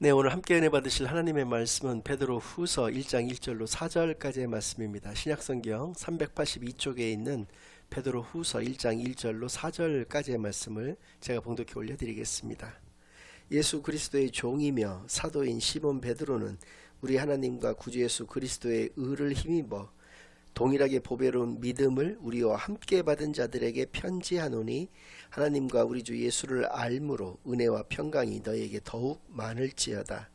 네, 오늘 함께 은혜 받으실 하나님의 말씀은 베드로 후서 1장 1절로 4절까지의 말씀입니다. 신약성경 382쪽에 있는 베드로 후서 1장 1절로 4절까지의 말씀을 제가 봉독해 올려드리겠습니다. 예수 그리스도의 종이며 사도인 시몬 베드로는 우리 하나님과 구주 예수 그리스도의 의를 힘입어 동일하게 보배로운 믿음을 우리와 함께 받은 자들에게 편지하노니 하나님과 우리 주 예수를 알므로 은혜와 평강이 너희에게 더욱 많을지어다.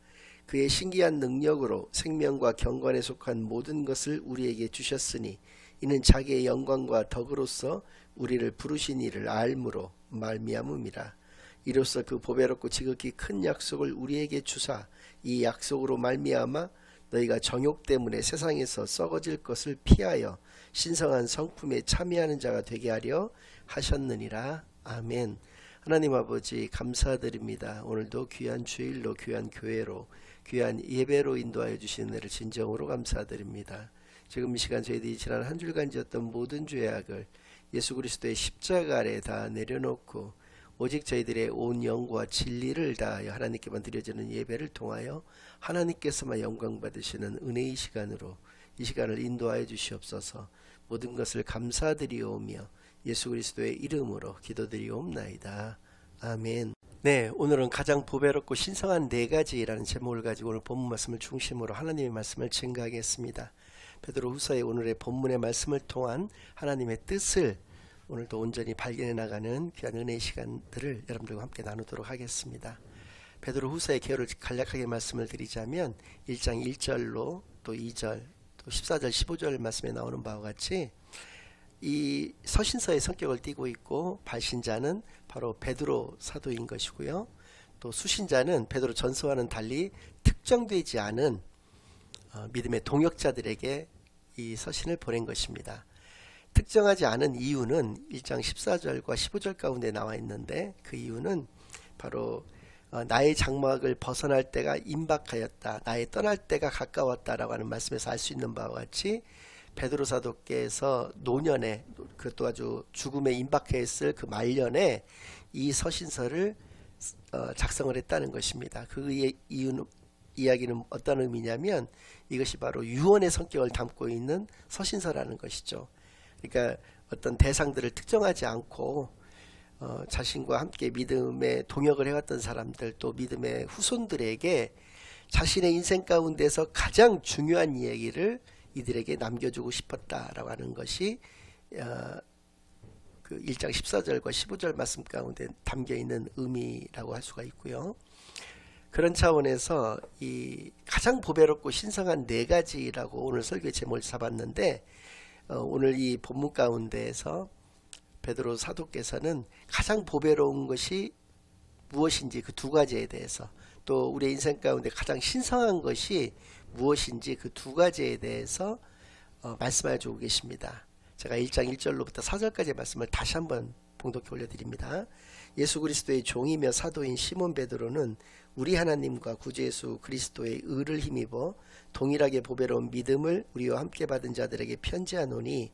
그의 신기한 능력으로 생명과 경건에 속한 모든 것을 우리에게 주셨으니 이는 자기의 영광과 덕으로서 우리를 부르신 이를 알므로 말미암음이라. 이로써 그 보배롭고 지극히 큰 약속을 우리에게 주사 이 약속으로 말미암아 너희가 정욕 때문에 세상에서 썩어질 것을 피하여 신성한 성품에 참여하는 자가 되게 하려 하셨느니라. 아멘. 하나님 아버지 감사드립니다. 오늘도 귀한 주일로 귀한 교회로 귀한 예배로 인도하여 주신 은혜를 진정으로 감사드립니다. 지금 이 시간 저희들이 지난 한 주간 지었던 모든 죄악을 예수 그리스도의 십자가 아래 다 내려놓고 오직 저희들의 온 영과 진리를 다하여 하나님께만 드려지는 예배를 통하여 하나님께서만 영광 받으시는 은혜의 시간으로 이 시간을 인도하여 주시옵소서. 모든 것을 감사드리오며 예수 그리스도의 이름으로 기도드리옵나이다. 아멘. 네, 오늘은 가장 보배롭고 신성한 네 가지라는 제목을 가지고 오늘 본문 말씀을 중심으로 하나님의 말씀을 증거하겠습니다. 베드로 후서의 오늘의 본문의 말씀을 통한 하나님의 뜻을 오늘도 온전히 발견해 나가는 귀한 은혜의 시간들을 여러분들과 함께 나누도록 하겠습니다. 베드로 후서의 개요를 간략하게 말씀을 드리자면 1장 1절로 또 2절 또 14절 15절 말씀에 나오는 바와 같이 이 서신서의 성격을 띠고 있고 발신자는 바로 베드로 사도인 것이고요. 또 수신자는 베드로 전서와는 달리 특정되지 않은 믿음의 동역자들에게 이 서신을 보낸 것입니다. 특정하지 않은 이유는 1장 14절과 15절 가운데 나와 있는데 그 이유는 바로 나의 장막을 벗어날 때가 임박하였다. 나의 떠날 때가 가까웠다라고 하는 말씀에서 알 수 있는 바와 같이 베드로 사도께서 노년에 그것도 아주 죽음에 임박했을 그 말년에 이 서신서를 작성을 했다는 것입니다. 그 이야기는 어떤 의미냐면 이것이 바로 유언의 성격을 담고 있는 서신서라는 것이죠. 그러니까 어떤 대상들을 특정하지 않고 자신과 함께 믿음에 동역을 해왔던 사람들 또 믿음의 후손들에게 자신의 인생 가운데서 가장 중요한 이야기를 이들에게 남겨주고 싶었다라고 하는 것이 그 1장 14절과 15절 말씀 가운데 담겨있는 의미라고 할 수가 있고요. 그런 차원에서 이 가장 보배롭고 신성한 네 가지라고 오늘 설교의 제목을 잡았는데 오늘 이 본문 가운데에서 베드로 사도께서는 가장 보배로운 것이 무엇인지 그 두 가지에 대해서 또 우리의 인생 가운데 가장 신성한 것이 무엇인지 그 두 가지에 대해서 말씀하여 주고 계십니다. 제가 1장 1절로부터 4절까지의 말씀을 다시 한번 봉독해 올려드립니다. 예수 그리스도의 종이며 사도인 시몬 베드로는 우리 하나님과 구주 예수 그리스도의 의를 힘입어 동일하게 보배로운 믿음을 우리와 함께 받은 자들에게 편지하노니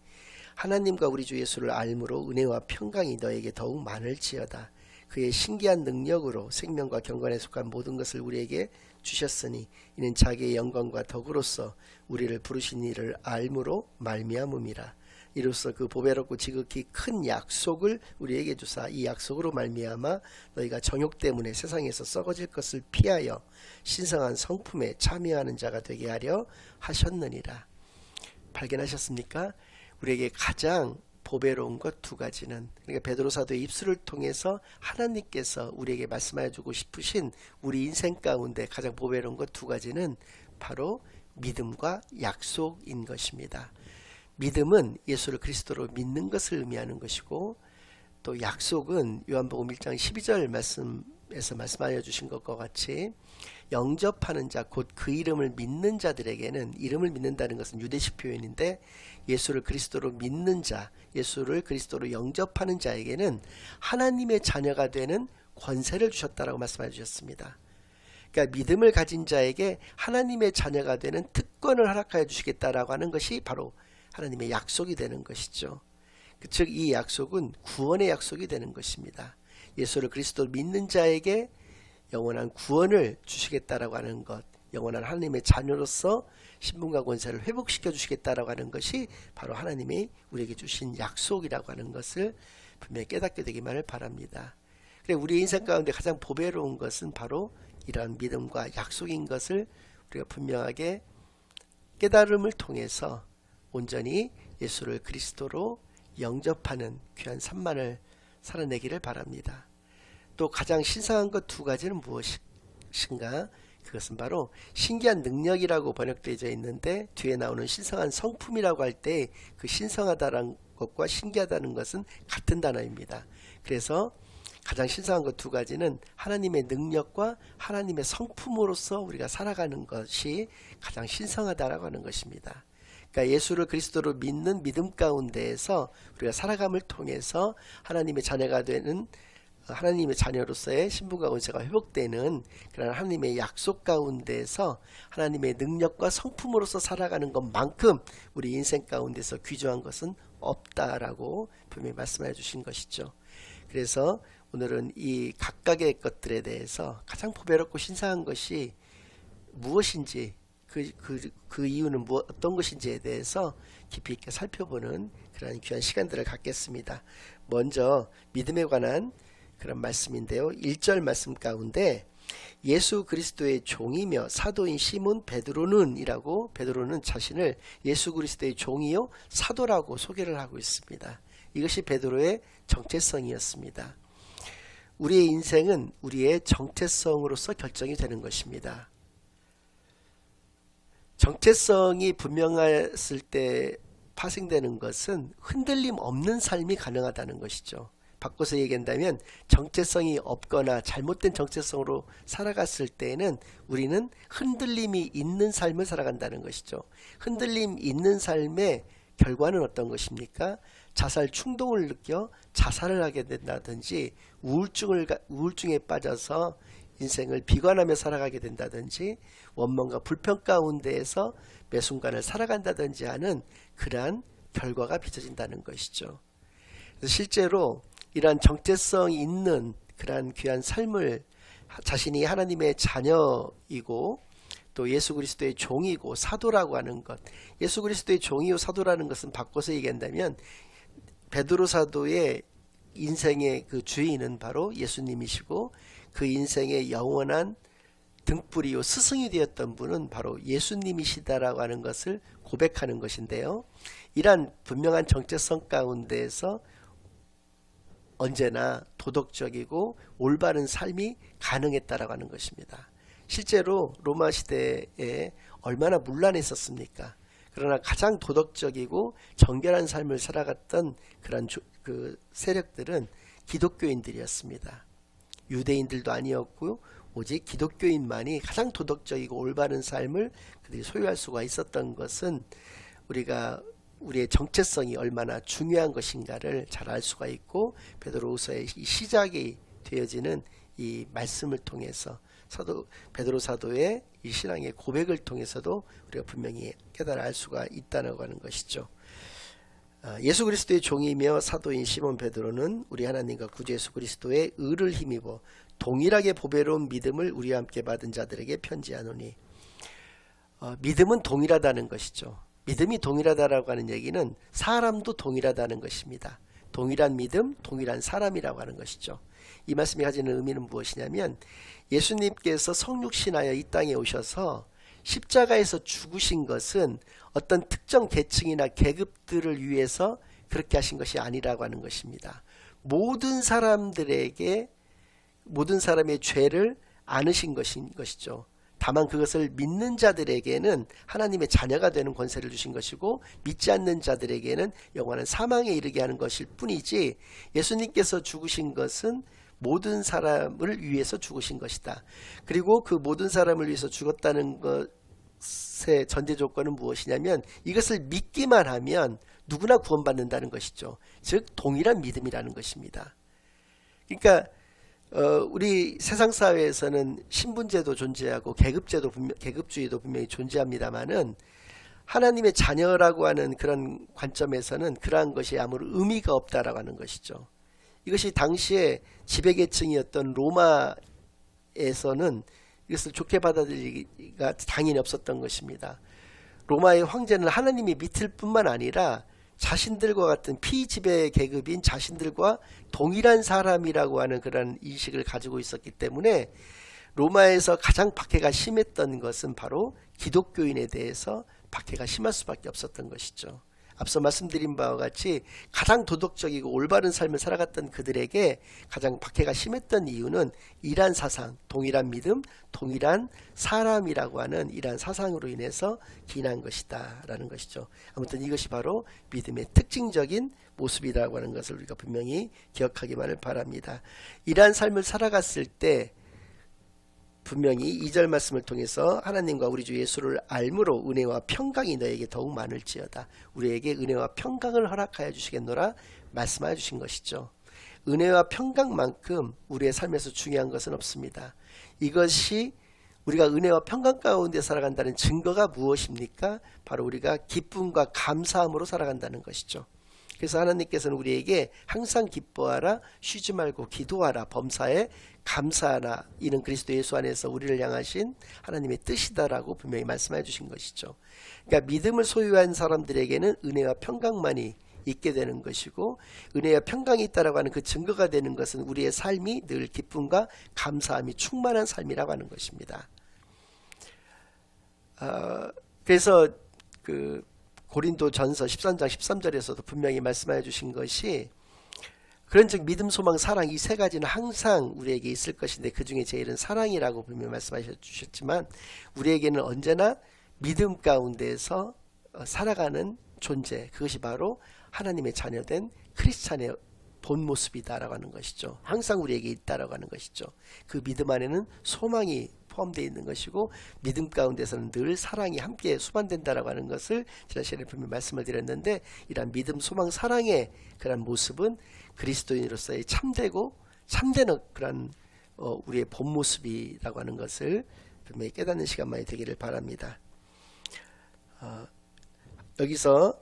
하나님과 우리 주 예수를 알므로 은혜와 평강이 너에게 더욱 많을지어다. 그의 신기한 능력으로 생명과 경건에 속한 모든 것을 우리에게 주셨으니 이는 자기의 영광과 덕으로서 우리를 부르신 이를 알므로 말미암음이라. 이로써 그 보배롭고 지극히 큰 약속을 우리에게 주사 이 약속으로 말미암아 너희가 정욕 때문에 세상에서 썩어질 것을 피하여 신성한 성품에 참여하는 자가 되게 하려 하셨느니라. 발견하셨습니까? 우리에게 가장 보배로운 것 두 가지는, 그러니까 베드로 사도의 입술을 통해서 하나님께서 우리에게 말씀하여 주고 싶으신 우리 인생 가운데 가장 보배로운 것 두 가지는 바로 믿음과 약속인 것입니다. 믿음은 예수를 그리스도로 믿는 것을 의미하는 것이고 또 약속은 요한복음 1장 12절 말씀에서 말씀하여 주신 것과 같이 영접하는 자 곧 그 이름을 믿는 자들에게는, 이름을 믿는다는 것은 유대식 표현인데 예수를 그리스도로 믿는 자, 예수를 그리스도로 영접하는 자에게는 하나님의 자녀가 되는 권세를 주셨다라고 말씀해 주셨습니다. 그러니까 믿음을 가진 자에게 하나님의 자녀가 되는 특권을 허락하여 주시겠다라고 하는 것이 바로 하나님의 약속이 되는 것이죠. 즉 이 약속은 구원의 약속이 되는 것입니다. 예수를 그리스도로 믿는 자에게 영원한 구원을 주시겠다라고 하는 것, 영원한 하나님의 자녀로서 신분과 권세를 회복시켜 주시겠다라고 하는 것이 바로 하나님이 우리에게 주신 약속이라고 하는 것을 분명히 깨닫게 되기만을 바랍니다. 그래, 우리 인생 가운데 가장 보배로운 것은 바로 이러한 믿음과 약속인 것을 우리가 분명하게 깨달음을 통해서 온전히 예수를 그리스도로 영접하는 귀한 삶만을 살아내기를 바랍니다. 또 가장 신성한 것 두 가지는 무엇인가? 그것은 바로 신기한 능력이라고 번역되어 있는데 뒤에 나오는 신성한 성품이라고 할 때 그 신성하다는 것과 신기하다는 것은 같은 단어입니다. 그래서 가장 신성한 것 두 가지는 하나님의 능력과 하나님의 성품으로서 우리가 살아가는 것이 가장 신성하다라고 하는 것입니다. 그러니까 예수를 그리스도로 믿는 믿음 가운데에서 우리가 살아감을 통해서 하나님의 자녀가 되는, 하나님의 자녀로서의 신분과 권세가 회복되는 그런 하나님의 약속 가운데에서 하나님의 능력과 성품으로서 살아가는 것만큼 우리 인생 가운데서 귀중한 것은 없다라고 분명히 말씀해 주신 것이죠. 그래서 오늘은 이 각각의 것들에 대해서 가장 보배롭고 신성한 것이 무엇인지, 그 이유는 어떤 것인지에 대해서 깊이 있게 살펴보는 그런 귀한 시간들을 갖겠습니다. 먼저 믿음에 관한 그런 말씀인데요. 1절 말씀 가운데 예수 그리스도의 종이며 사도인 시몬 베드로는 이라고, 베드로는 자신을 예수 그리스도의 종이요 사도라고 소개를 하고 있습니다. 이것이 베드로의 정체성이었습니다. 우리의 인생은 우리의 정체성으로서 결정이 되는 것입니다. 정체성이 분명했을 때 파생되는 것은 흔들림 없는 삶이 가능하다는 것이죠. 바꿔서 얘기한다면 정체성이 없거나 잘못된 정체성으로 살아갔을 때에는 우리는 흔들림이 있는 삶을 살아간다는 것이죠. 흔들림 있는 삶의 결과는 어떤 것입니까? 자살 충동을 느껴 자살을 하게 된다든지 우울증에 빠져서 인생을 비관하며 살아가게 된다든지 원망과 불평 가운데에서 매 순간을 살아간다든지 하는 그러한 결과가 빚어진다는 것이죠. 그래서 실제로 이러한 정체성이 있는 그러한 귀한 삶을 자신이 하나님의 자녀이고 또 예수 그리스도의 종이고 사도라고 하는 것, 예수 그리스도의 종이요 사도라는 것은 바꿔서 얘기한다면 베드로 사도의 인생의 그 주인은 바로 예수님이시고 그 인생의 영원한 등불이요 스승이 되었던 분은 바로 예수님이시다라고 하는 것을 고백하는 것인데요. 이러한 분명한 정체성 가운데에서 언제나 도덕적이고 올바른 삶이 가능했다라고 하는 것입니다. 실제로 로마 시대에 얼마나 문란했었습니까? 그러나 가장 도덕적이고 정결한 삶을 살아갔던 그런 그 세력들은 기독교인들이었습니다. 유대인들도 아니었고 오직 기독교인만이 가장 도덕적이고 올바른 삶을 그들이 소유할 수가 있었던 것은 우리가 우리의 정체성이 얼마나 중요한 것인가를 잘 알 수가 있고 베드로후서의 이 시작이 되어지는 이 말씀을 통해서 베드로 사도의 이 신앙의 고백을 통해서도 우리가 분명히 깨달아 알 수가 있다고 하는 것이죠. 예수 그리스도의 종이며 사도인 시몬 베드로는 우리 하나님과 구주 예수 그리스도의 의를 힘입어 동일하게 보배로운 믿음을 우리와 함께 받은 자들에게 편지하노니, 믿음은 동일하다는 것이죠. 믿음이 동일하다라고 하는 얘기는 사람도 동일하다는 것입니다. 동일한 믿음, 동일한 사람이라고 하는 것이죠. 이 말씀이 가지는 의미는 무엇이냐면 예수님께서 성육신하여 이 땅에 오셔서 십자가에서 죽으신 것은 어떤 특정 계층이나 계급들을 위해서 그렇게 하신 것이 아니라고 하는 것입니다. 모든 사람들에게 모든 사람의 죄를 안으신 것이죠. 다만 그것을 믿는 자들에게는 하나님의 자녀가 되는 권세를 주신 것이고 믿지 않는 자들에게는 영원한 사망에 이르게 하는 것일 뿐이지, 예수님께서 죽으신 것은 모든 사람을 위해서 죽으신 것이다. 그리고 그 모든 사람을 위해서 죽었다는 것의 전제 조건은 무엇이냐면 이것을 믿기만 하면 누구나 구원받는다는 것이죠. 즉 동일한 믿음이라는 것입니다. 그러니까 우리 세상 사회에서는 신분제도 존재하고 계급주의도 분명히 존재합니다만은 하나님의 자녀라고 하는 그런 관점에서는 그러한 것이 아무런 의미가 없다라고 하는 것이죠. 이것이 당시에 지배계층이었던 로마의 로마에서는 이것을 좋게 받아들이기가 당연히 없었던 것입니다. 로마의 황제는 하나님이 믿을 뿐만 아니라 자신들과 같은 피지배 계급인 자신들과 동일한 사람이라고 하는 그런 인식을 가지고 있었기 때문에 로마에서 가장 박해가 심했던 것은 바로 기독교인에 대해서 박해가 심할 수밖에 없었던 것이죠. 앞서 말씀드린 바와 같이 가장 도덕적이고 올바른 삶을 살아갔던 그들에게 가장 박해가 심했던 이유는 이러한 사상, 동일한 믿음, 동일한 사람이라고 하는 이러한 사상으로 인해서 기인한 것이다 라는 것이죠. 아무튼 이것이 바로 믿음의 특징적인 모습이라고 하는 것을 우리가 분명히 기억하기만을 바랍니다. 이러한 삶을 살아갔을 때 분명히 2절 말씀을 통해서 하나님과 우리 주 예수를 알므로 은혜와 평강이 너에게 더욱 많을지어다. 우리에게 은혜와 평강을 허락하여 주시겠노라 말씀하여 주신 것이죠. 은혜와 평강만큼 우리의 삶에서 중요한 것은 없습니다. 이것이 우리가 은혜와 평강 가운데 살아간다는 증거가 무엇입니까? 바로 우리가 기쁨과 감사함으로 살아간다는 것이죠. 그래서 하나님께서는 우리에게 항상 기뻐하라, 쉬지 말고 기도하라, 범사에 감사하라, 이는 그리스도 예수 안에서 우리를 향하신 하나님의 뜻이다라고 분명히 말씀해 주신 것이죠. 그러니까 믿음을 소유한 사람들에게는 은혜와 평강만이 있게 되는 것이고, 은혜와 평강이 있다라고 하는 그 증거가 되는 것은 우리의 삶이 늘 기쁨과 감사함이 충만한 삶이라고 하는 것입니다. 그래서 고린도전서 13장 13절에서도 분명히 말씀해 주신 것이, 그런즉 믿음, 소망, 사랑, 이 세 가지는 항상 우리에게 있을 것인데 그 중에 제일은 사랑이라고 분명히 말씀하셨 주셨지만, 우리에게는 언제나 믿음 가운데서 살아가는 존재, 그것이 바로 하나님의 자녀된 크리스찬의 본 모습이다라고 하는 것이죠. 항상 우리에게 있다라고 하는 것이죠. 그 믿음 안에는 소망이 포함되어 있는 것이고, 믿음 가운데서는 늘 사랑이 함께 수반된다라고 하는 것을 지난 시간에 분명히 말씀을 드렸는데, 이러한 믿음, 소망, 사랑의 그런 모습은 그리스도인으로서의 참되고 참되는 그런 우리의 본 모습이라고 하는 것을 분명히 깨닫는 시간만이 되기를 바랍니다. 여기서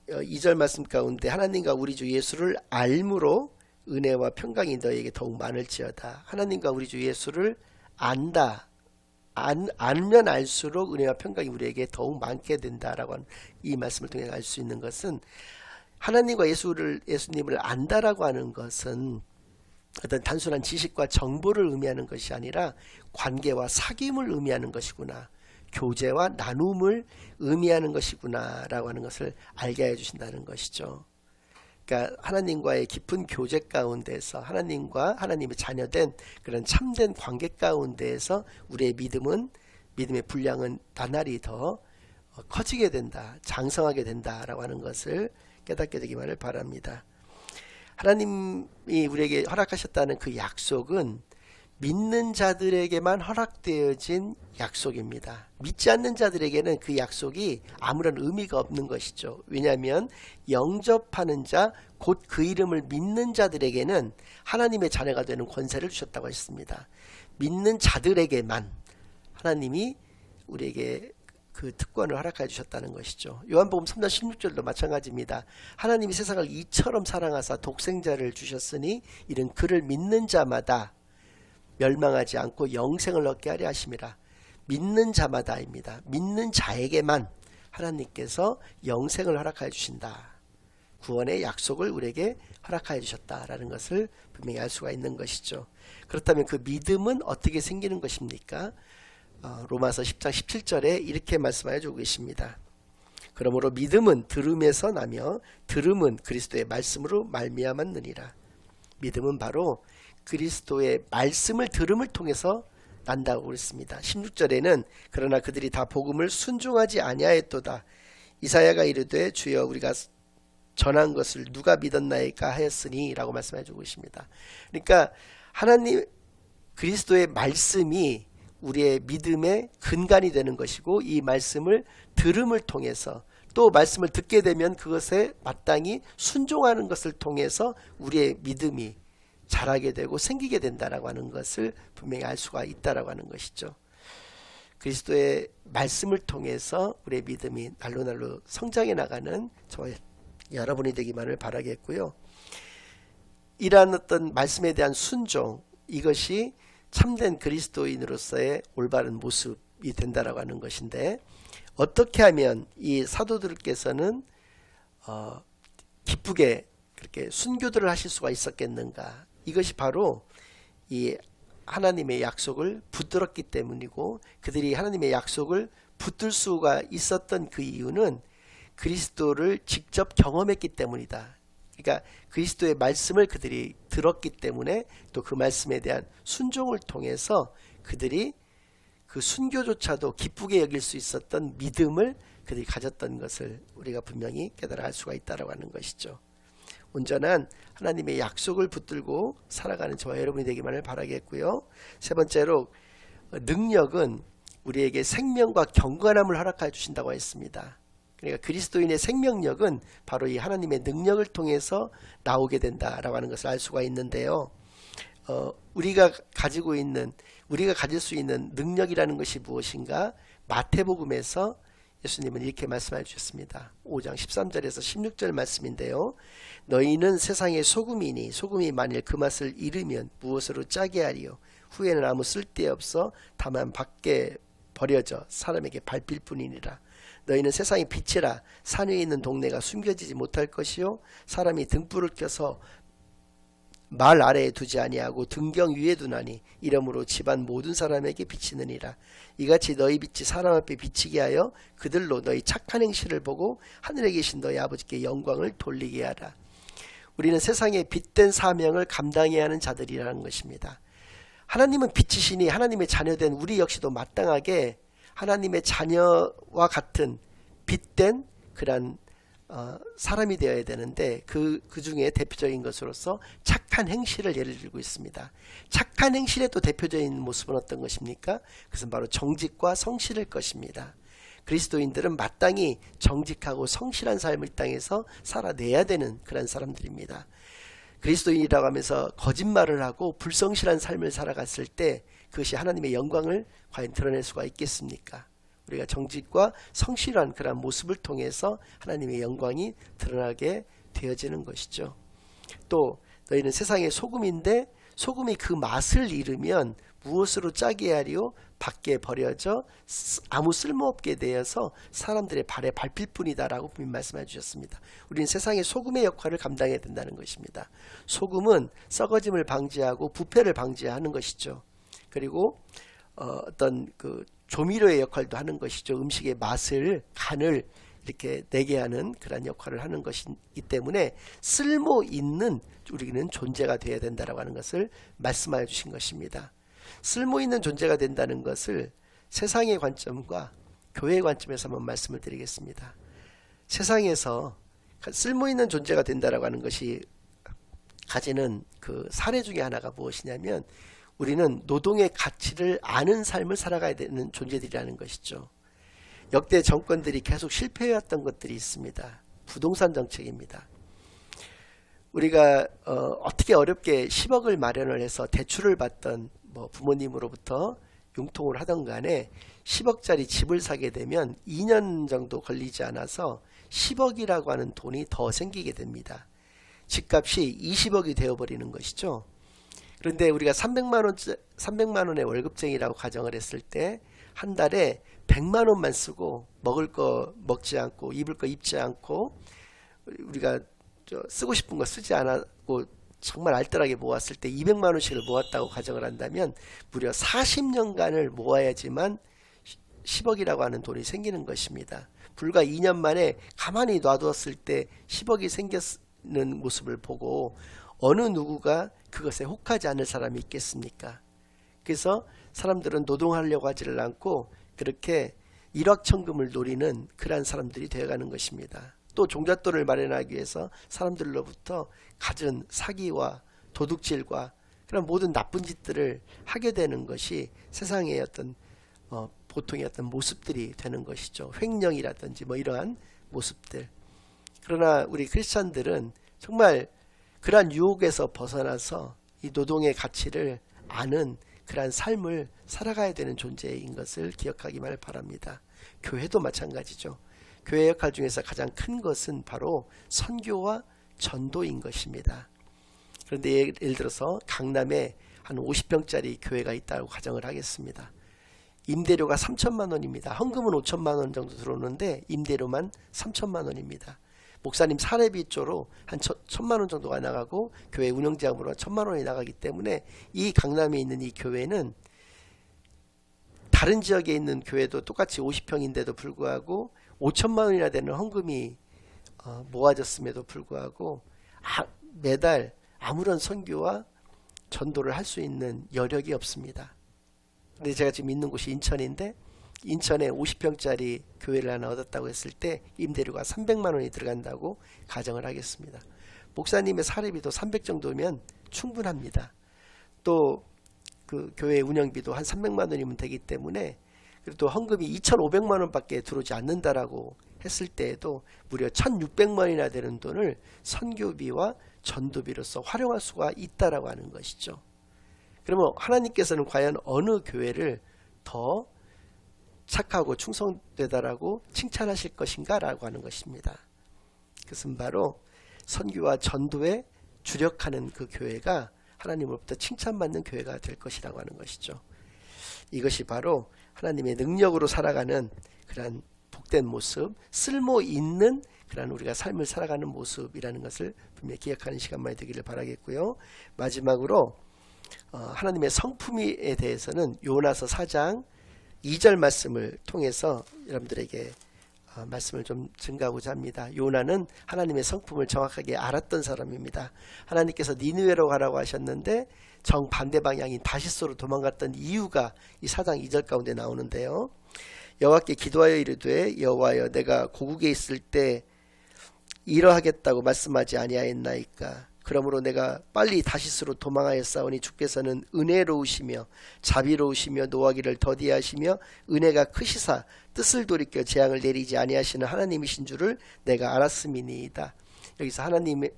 2절 말씀 가운데 하나님과 우리 주 예수를 알므로 은혜와 평강이 너에게 더욱 많을지어다. 하나님과 우리 주 예수를 안다. 알면 알수록 은혜와 평강이 우리에게 더욱 많게 된다라고 하는 이 말씀을 통해 알 수 있는 것은, 하나님과 예수님을 안다라고 하는 것은 어떤 단순한 지식과 정보를 의미하는 것이 아니라 관계와 사귐을 의미하는 것이구나, 교제와 나눔을 의미하는 것이구나 라고 하는 것을 알게 해주신다는 것이죠. 그러니까 하나님과의 깊은 교제 가운데서 하나님과 하나님의 자녀된 그런 참된 관계 가운데에서 우리의 믿음의 분량은 나날이 더 커지게 된다, 장성하게 된다라고 하는 것을 깨닫게 되기만을 바랍니다. 하나님이 우리에게 허락하셨다는 그 약속은 믿는 자들에게만 허락되어진 약속입니다. 믿지 않는 자들에게는 그 약속이 아무런 의미가 없는 것이죠. 왜냐하면 영접하는 자, 곧 그 이름을 믿는 자들에게는 하나님의 자녀가 되는 권세를 주셨다고 했습니다. 믿는 자들에게만 하나님이 우리에게 그 특권을 허락해 주셨다는 것이죠. 요한복음 3장 16절도 마찬가지입니다. 하나님이 세상을 이처럼 사랑하사 독생자를 주셨으니 이는 그를 믿는 자마다 멸망하지 않고 영생을 얻게 하려 하심이라. 믿는 자마다입니다. 믿는 자에게만 하나님께서 영생을 허락하여 주신다. 구원의 약속을 우리에게 허락하여 주셨다라는 것을 분명히 알 수가 있는 것이죠. 그렇다면 그 믿음은 어떻게 생기는 것입니까? 로마서 10장 17절에 이렇게 말씀하여 주고 계십니다. 그러므로 믿음은 들음에서 나며 들음은 그리스도의 말씀으로 말미암았느니라. 믿음은 바로 그리스도의 말씀을 들음을 통해서 난다고 그랬습니다. 16절에는 그러나 그들이 다 복음을 순종하지 아니하였도다. 이사야가 이르되 주여 우리가 전한 것을 누가 믿었나이까 하였으니 라고 말씀해 주고 있습니다. 그러니까 하나님 그리스도의 말씀이 우리의 믿음의 근간이 되는 것이고, 이 말씀을 들음을 통해서 또 말씀을 듣게 되면 그것에 마땅히 순종하는 것을 통해서 우리의 믿음이 자라게 되고 생기게 된다라고 하는 것을 분명히 알 수가 있다라고 하는 것이죠. 그리스도의 말씀을 통해서 우리의 믿음이 날로 성장해 나가는 저와 여러분이 되기만을 바라겠고요. 이러한 어떤 말씀에 대한 순종, 이것이 참된 그리스도인으로서의 올바른 모습이 된다라고 하는 것인데, 어떻게 하면 이 사도들께서는 기쁘게 그렇게 순교들을 하실 수가 있었겠는가? 이것이 바로 이 하나님의 약속을 붙들었기 때문이고, 그들이 하나님의 약속을 붙들 수가 있었던 그 이유는 그리스도를 직접 경험했기 때문이다. 그러니까 그리스도의 말씀을 그들이 들었기 때문에, 또 그 말씀에 대한 순종을 통해서 그들이 그 순교조차도 기쁘게 여길 수 있었던 믿음을 그들이 가졌던 것을 우리가 분명히 깨달아 알 수가 있다고 하는 것이죠. 온전한 하나님의 약속을 붙들고 살아가는 저와 여러분이 되기만을 바라겠고요. 세 번째로, 능력은 우리에게 생명과 경건함을 허락해 주신다고 했습니다. 그러니까 그리스도인의 생명력은 바로 이 하나님의 능력을 통해서 나오게 된다라고 하는 것을 알 수가 있는데요. 우리가 가질 수 있는 능력이라는 것이 무엇인가? 마태복음에서 예수님은 이렇게 말씀해 주셨습니다. 5장 13절에서 16절 말씀인데요. 너희는 세상의 소금이니 소금이 만일 그 맛을 잃으면 무엇으로 짜게 하리요? 후에는 아무 쓸데없어 다만 밖에 버려져 사람에게 밟힐 뿐이니라. 너희는 세상의 빛이라. 산 위에 있는 동네가 숨겨지지 못할 것이요, 사람이 등불을 켜서 말 아래에 두지 아니하고 등경 위에 두나니 이러므로 집안 모든 사람에게 비치느니라. 이같이 너희 빛이 사람 앞에 비치게 하여 그들로 너희 착한 행실을 보고 하늘에 계신 너희 아버지께 영광을 돌리게 하라. 우리는 세상에 빛된 사명을 감당해야 하는 자들이라는 것입니다. 하나님은 빛이시니 하나님의 자녀된 우리 역시도 마땅하게 하나님의 자녀와 같은 빛된 그런 사람이 되어야 되는데, 그 중에 대표적인 것으로서 착한 행실을 예를 들고 있습니다. 착한 행실의 또 대표적인 모습은 어떤 것입니까? 그것은 바로 정직과 성실일 것입니다. 그리스도인들은 마땅히 정직하고 성실한 삶을 이 땅에서 살아내야 되는 그런 사람들입니다. 그리스도인이라고 하면서 거짓말을 하고 불성실한 삶을 살아갔을 때 그것이 하나님의 영광을 과연 드러낼 수가 있겠습니까? 우리가 정직과 성실한 그런 모습을 통해서 하나님의 영광이 드러나게 되어지는 것이죠. 또 너희는 세상의 소금인데 소금이 그 맛을 잃으면 무엇으로 짜게 하리요? 밖에 버려져 아무 쓸모없게 되어서 사람들의 발에 밟힐 뿐이다 라고 분명히 말씀해 주셨습니다. 우리는 세상의 소금의 역할을 감당해야 된다는 것입니다. 소금은 썩어짐을 방지하고 부패를 방지하는 것이죠. 그리고 어떤 그 조미료의 역할도 하는 것이죠. 음식의 맛을, 간을 이렇게 내게 하는 그런 역할을 하는 것이기 때문에 쓸모 있는 우리는 존재가 되어야 된다라고 하는 것을 말씀하여 주신 것입니다. 쓸모 있는 존재가 된다는 것을 세상의 관점과 교회의 관점에서 한번 말씀을 드리겠습니다. 세상에서 쓸모 있는 존재가 된다라고 하는 것이 가지는 그 사례 중에 하나가 무엇이냐면, 우리는 노동의 가치를 아는 삶을 살아가야 되는 존재들이라는 것이죠. 역대 정권들이 계속 실패해왔던 것들이 있습니다. 부동산 정책입니다. 우리가 어떻게 어렵게 10억을 마련을 해서 대출을 받던 부모님으로부터 융통을 하던 간에 10억짜리 집을 사게 되면 2년 정도 걸리지 않아서 10억이라고 하는 돈이 더 생기게 됩니다. 집값이 20억이 되어버리는 것이죠. 그런데 우리가 300만 원의 월급쟁이라고 가정을 했을 때 한 달에 100만 원만 쓰고 먹을 거 먹지 않고 입을 거 입지 않고 우리가 쓰고 싶은 거 쓰지 않고 정말 알뜰하게 모았을 때 200만 원씩을 모았다고 가정을 한다면 무려 40년간을 모아야지만 10억이라고 하는 돈이 생기는 것입니다. 불과 2년 만에 가만히 놔두었을 때 10억이 생기는 모습을 보고 어느 누구가 그것에 혹하지 않을 사람이 있겠습니까? 그래서 사람들은 노동하려고 하지를 않고 그렇게 일확천금을 노리는 그러한 사람들이 되어가는 것입니다. 또 종잣돈을 마련하기 위해서 사람들로부터 갖은 사기와 도둑질과 그런 모든 나쁜 짓들을 하게 되는 것이 세상의 어떤 보통의 어떤 모습들이 되는 것이죠. 횡령이라든지 이러한 모습들. 그러나 우리 크리스찬들은 정말 그러한 유혹에서 벗어나서 이 노동의 가치를 아는 그러한 삶을 살아가야 되는 존재인 것을 기억하기만을 바랍니다. 교회도 마찬가지죠. 교회 역할 중에서 가장 큰 것은 바로 선교와 전도인 것입니다. 그런데 예를 들어서 강남에 한 50평짜리 교회가 있다고 가정을 하겠습니다. 임대료가 3천만 원입니다. 헌금은 5천만 원 정도 들어오는데 임대료만 3천만 원입니다. 목사님 사례비 쪽으로 한 1,000만 원 정도가 나가고 교회 운영자금으로 1,000만 원이 나가기 때문에 이 강남에 있는 이 교회는 다른 지역에 있는 교회도 똑같이 50평인데도 불구하고 5천만 원이나 되는 헌금이 모아졌음에도 불구하고 매달 아무런 선교와 전도를 할 수 있는 여력이 없습니다. 근데 제가 지금 있는 곳이 인천인데 인천에 50평짜리 교회를 하나 얻었다고 했을 때 임대료가 300만 원이 들어간다고 가정을 하겠습니다. 목사님의 사례비도 300 정도면 충분합니다. 또 그 교회 운영비도 한 300만 원이면 되기 때문에 그리고 또 헌금이 2,500만 원밖에 들어오지 않는다라고 했을 때에도 무려 1,600만 원이나 되는 돈을 선교비와 전도비로서 활용할 수가 있다라고 하는 것이죠. 그러면 하나님께서는 과연 어느 교회를 더 착하고 충성되다라고 칭찬하실 것인가 라고 하는 것입니다. 그것은 바로 선교와 전도에 주력하는 그 교회가 하나님으로부터 칭찬받는 교회가 될 것이라고 하는 것이죠. 이것이 바로 하나님의 능력으로 살아가는 그러한 복된 모습, 쓸모 있는 그러한 우리가 삶을 살아가는 모습이라는 것을 분명히 기억하는 시간만이 되기를 바라겠고요. 마지막으로 하나님의 성품에 대해서는 요나서 4장 2절 말씀을 통해서 여러분들에게 말씀을 좀 증가하고자 합니다. 요나는 하나님의 성품을 정확하게 알았던 사람입니다. 하나님께서 니느웨로 가라고 하셨는데 정반대 방향인 다시스로 도망갔던 이유가 이 4장 2절 가운데 나오는데요. 여호와께 기도하여 이르되 여호와여 내가 고국에 있을 때 이러하겠다고 말씀하지 아니하였나이까. 그러므로 내가 빨리 다시스로 도망하였사오니 주께서는 은혜로우시며 자비로우시며 노하기를 더디하시며 은혜가 크시사 뜻을 돌이켜 재앙을 내리지 아니하시는 하나님이신 줄을 내가 알았음이니이다. 여기서 하나님의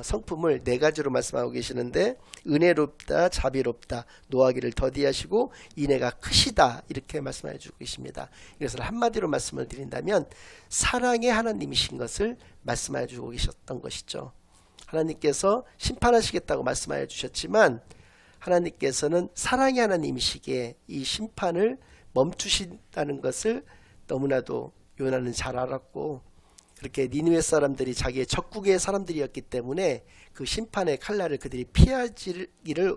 성품을 네 가지로 말씀하고 계시는데 은혜롭다, 자비롭다, 노하기를 더디하시고 인애가 크시다 이렇게 말씀해 주고 계십니다. 이것을 한마디로 말씀을 드린다면 사랑의 하나님이신 것을 말씀해 주고 계셨던 것이죠. 하나님께서 심판하시겠다고 말씀하여 주셨지만 하나님께서는 사랑의 하나님이시기에 이 심판을 멈추신다는 것을 너무나도 요나는 잘 알았고 그렇게 니느웨 사람들이 자기의 적국의 사람들이었기 때문에 그 심판의 칼날을 그들이 피하기를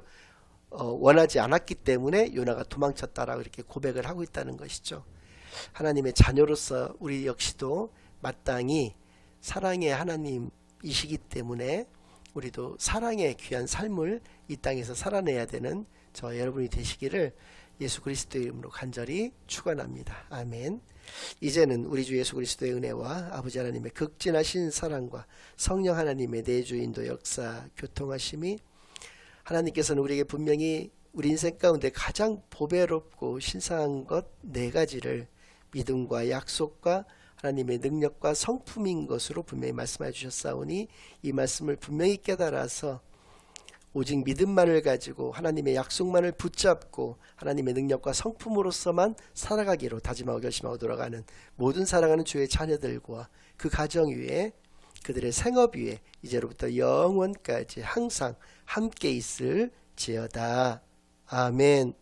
원하지 않았기 때문에 요나가 도망쳤다라고 이렇게 고백을 하고 있다는 것이죠. 하나님의 자녀로서 우리 역시도 마땅히 사랑의 하나님이시기 때문에 우리도 사랑의 귀한 삶을 이 땅에서 살아내야 되는 저 여러분이 되시기를 예수 그리스도의 이름으로 간절히 축원합니다. 아멘. 이제는 우리 주 예수 그리스도의 은혜와 아버지 하나님의 극진하신 사랑과 성령 하나님의 내주 인도 역사 교통하심이 하나님께서는 우리에게 분명히 우리 인생 가운데 가장 보배롭고 신성한 것 네 가지를 믿음과 약속과 하나님의 능력과 성품인 것으로 분명히 말씀해 주셨사오니 이 말씀을 분명히 깨달아서 오직 믿음만을 가지고 하나님의 약속만을 붙잡고 하나님의 능력과 성품으로서만 살아가기로 다짐하고 결심하고 돌아가는 모든 사랑하는 주의 자녀들과 그 가정 위에 그들의 생업 위에 이제로부터 영원까지 항상 함께 있을지어다. 아멘.